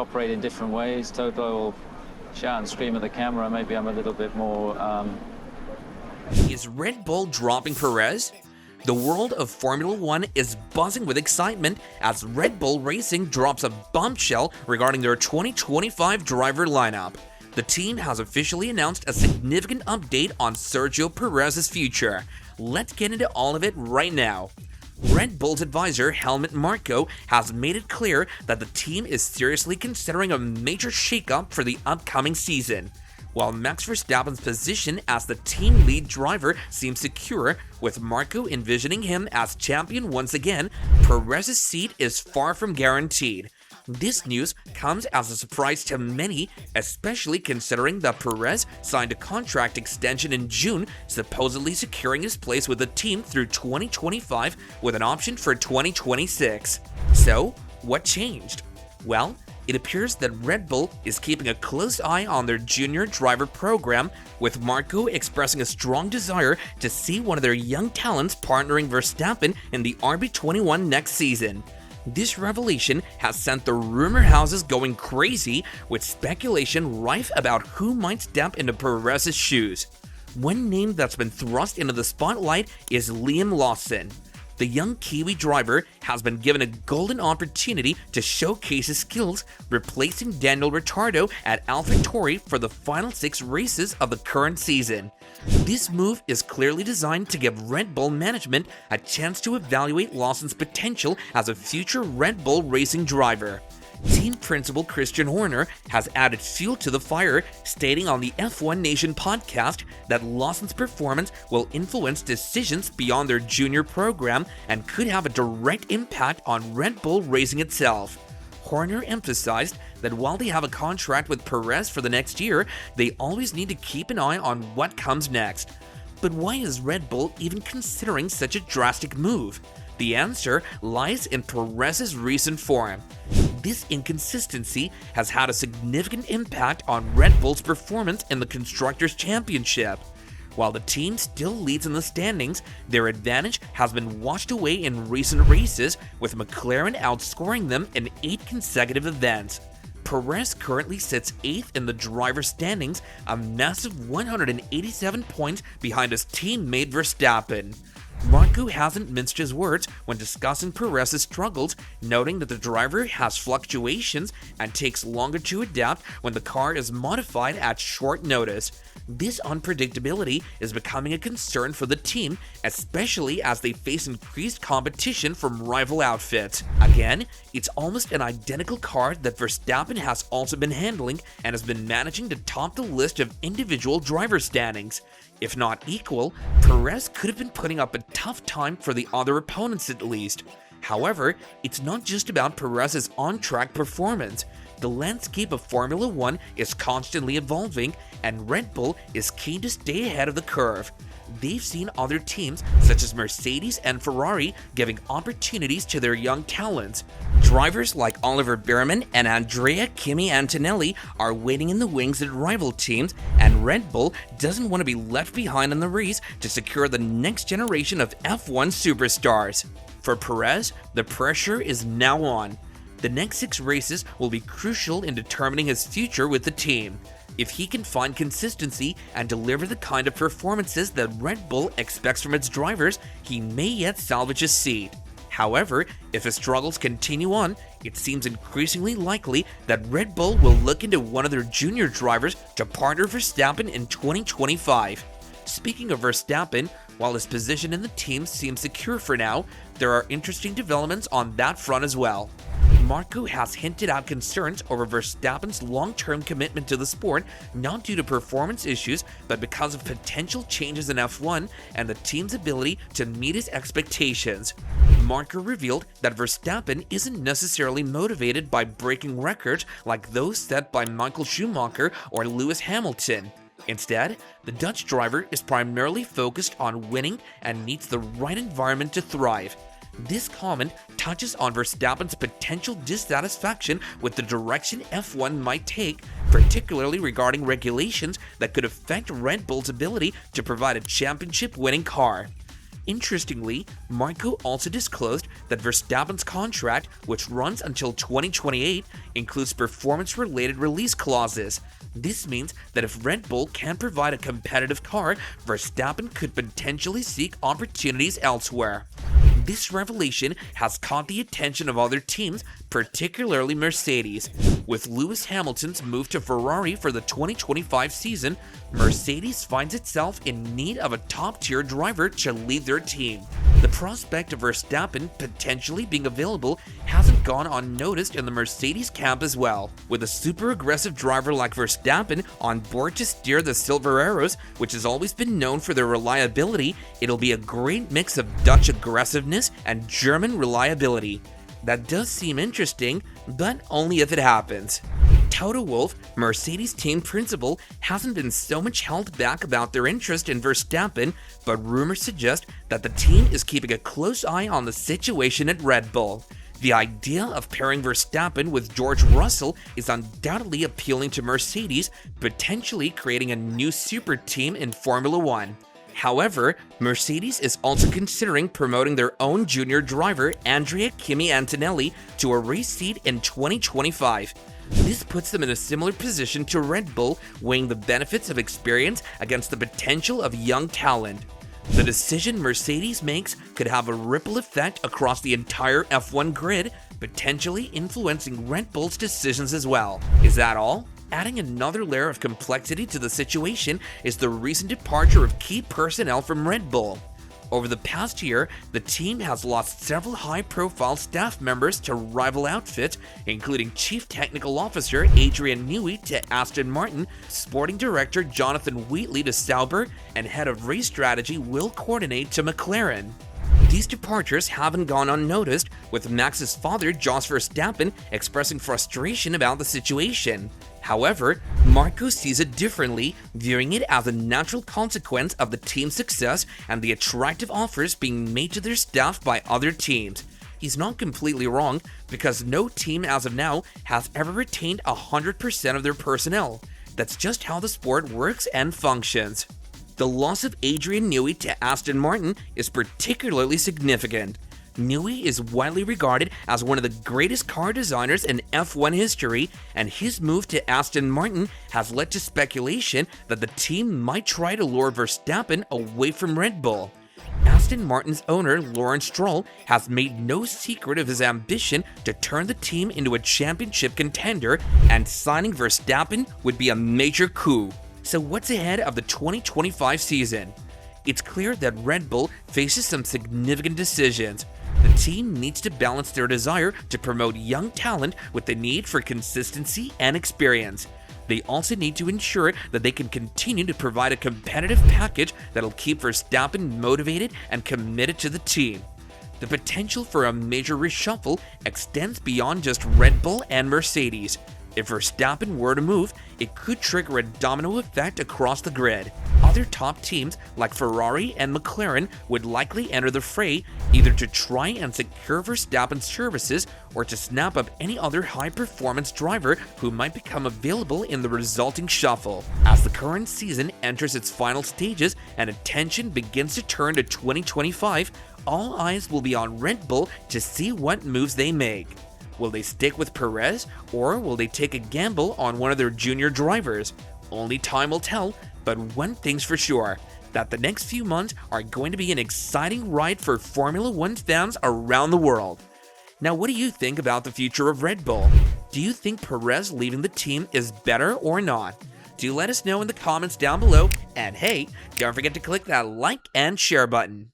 operate in different ways. Toto will shout and scream at the camera. Maybe I'm a little bit more... Is Red Bull dropping Perez? The world of Formula One is buzzing with excitement as Red Bull Racing drops a bombshell regarding their 2025 driver lineup. The team has officially announced a significant update on Sergio Perez's future. Let's get into all of it right now. Red Bull's advisor Helmut Marko has made it clear that the team is seriously considering a major shakeup for the upcoming season. While Max Verstappen's position as the team lead driver seems secure, with Marko envisioning him as champion once again, Perez's seat is far from guaranteed. This news comes as a surprise to many, especially considering that Perez signed a contract extension in June, supposedly securing his place with the team through 2025 with an option for 2026. So, what changed? Well, it appears that Red Bull is keeping a close eye on their junior driver program, with Marko expressing a strong desire to see one of their young talents partnering Verstappen in the RB21 next season. This revelation has sent the rumor houses going crazy, with speculation rife about who might step into Perez's shoes. One name that's been thrust into the spotlight is Lawson. The young Kiwi driver has been given a golden opportunity to showcase his skills, replacing Daniel Ricciardo at AlphaTauri for the final 6 races of the current season. This move is clearly designed to give Red Bull management a chance to evaluate Lawson's potential as a future Red Bull racing driver. Team principal Christian Horner has added fuel to the fire, stating on the F1 Nation podcast that Lawson's performance will influence decisions beyond their junior program and could have a direct impact on Red Bull racing itself. Horner emphasized that while they have a contract with Perez for the next year, they always need to keep an eye on what comes next. But why is Red Bull even considering such a drastic move? The answer lies in Perez's recent form. This inconsistency has had a significant impact on Red Bull's performance in the Constructors' Championship. While the team still leads in the standings, their advantage has been washed away in recent races, with McLaren outscoring them in 8 consecutive events. Perez currently sits 8th in the driver's standings, a massive 187 points behind his teammate Verstappen. Marko hasn't minced his words when discussing Perez's struggles, noting that the driver has fluctuations and takes longer to adapt when the car is modified at short notice. This unpredictability is becoming a concern for the team, especially as they face increased competition from rival outfits. Again, it's almost an identical car that Verstappen has also been handling and has been managing to top the list of individual driver standings. If not equal, Perez could have been putting up a tough time for the other opponents at least. However, it's not just about Perez's on-track performance. The landscape of Formula One is constantly evolving, and Red Bull is keen to stay ahead of the curve. They've seen other teams such as Mercedes and Ferrari giving opportunities to their young talents. Drivers like Oliver Behrman and Andrea Kimi Antonelli are waiting in the wings at rival teams, and Red Bull doesn't want to be left behind in the race to secure the next generation of F1 superstars. For Perez, the pressure is now on. The next 6 races will be crucial in determining his future with the team. If he can find consistency and deliver the kind of performances that Red Bull expects from its drivers, he may yet salvage his seat. However, if his struggles continue on, it seems increasingly likely that Red Bull will look into one of their junior drivers to partner Verstappen in 2025. Speaking of Verstappen, while his position in the team seems secure for now, there are interesting developments on that front as well. Marko has hinted at concerns over Verstappen's long-term commitment to the sport, not due to performance issues, but because of potential changes in F1 and the team's ability to meet his expectations. Marko revealed that Verstappen isn't necessarily motivated by breaking records like those set by Michael Schumacher or Lewis Hamilton. Instead, the Dutch driver is primarily focused on winning and needs the right environment to thrive. This comment touches on Verstappen's potential dissatisfaction with the direction F1 might take, particularly regarding regulations that could affect Red Bull's ability to provide a championship-winning car. Interestingly, Marco also disclosed that Verstappen's contract, which runs until 2028, includes performance-related release clauses. This means that if Red Bull can't provide a competitive car, Verstappen could potentially seek opportunities elsewhere. This revelation has caught the attention of other teams, particularly Mercedes. With Lewis Hamilton's move to Ferrari for the 2025 season, Mercedes finds itself in need of a top-tier driver to lead their team. The prospect of Verstappen potentially being available hasn't gone unnoticed in the Mercedes camp as well. With a super aggressive driver like Verstappen on board to steer the Silver Arrows, which has always been known for their reliability, it'll be a great mix of Dutch aggressiveness and German reliability. That does seem interesting, but only if it happens. Toto Wolff, Mercedes team principal, hasn't been so much held back about their interest in Verstappen, but rumors suggest that the team is keeping a close eye on the situation at Red Bull. The idea of pairing Verstappen with George Russell is undoubtedly appealing to Mercedes, potentially creating a new super team in Formula One. However, Mercedes is also considering promoting their own junior driver, Andrea Kimi Antonelli, to a race seat in 2025. This puts them in a similar position to Red Bull, weighing the benefits of experience against the potential of young talent. The decision Mercedes makes could have a ripple effect across the entire F1 grid, potentially influencing Red Bull's decisions as well. Is that all? Adding another layer of complexity to the situation is the recent departure of key personnel from Red Bull. Over the past year, the team has lost several high-profile staff members to rival outfits, including Chief Technical Officer Adrian Newey to Aston Martin, Sporting Director Jonathan Wheatley to Sauber, and Head of Race Strategy Will Coordinate to McLaren. These departures haven't gone unnoticed, with Max's father, Jos Verstappen, expressing frustration about the situation. However, Marco sees it differently, viewing it as a natural consequence of the team's success and the attractive offers being made to their staff by other teams. He's not completely wrong, because no team as of now has ever retained 100% of their personnel. That's just how the sport works and functions. The loss of Adrian Newey to Aston Martin is particularly significant. Newey is widely regarded as one of the greatest car designers in F1 history, and his move to Aston Martin has led to speculation that the team might try to lure Verstappen away from Red Bull. Aston Martin's owner, Lawrence Stroll, has made no secret of his ambition to turn the team into a championship contender, and signing Verstappen would be a major coup. So what's ahead of the 2025 season? It's clear that Red Bull faces some significant decisions. The team needs to balance their desire to promote young talent with the need for consistency and experience. They also need to ensure that they can continue to provide a competitive package that'll keep Verstappen motivated and committed to the team. The potential for a major reshuffle extends beyond just Red Bull and Mercedes. If Verstappen were to move, it could trigger a domino effect across the grid. Other top teams like Ferrari and McLaren would likely enter the fray, either to try and secure Verstappen's services or to snap up any other high-performance driver who might become available in the resulting shuffle. As the current season enters its final stages and attention begins to turn to 2025, all eyes will be on Red Bull to see what moves they make. Will they stick with Perez, or will they take a gamble on one of their junior drivers? Only time will tell, but one thing's for sure, that the next few months are going to be an exciting ride for Formula One fans around the world. Now, what do you think about the future of Red Bull? Do you think Perez leaving the team is better or not? Do let us know in the comments down below, and hey, don't forget to click that like and share button.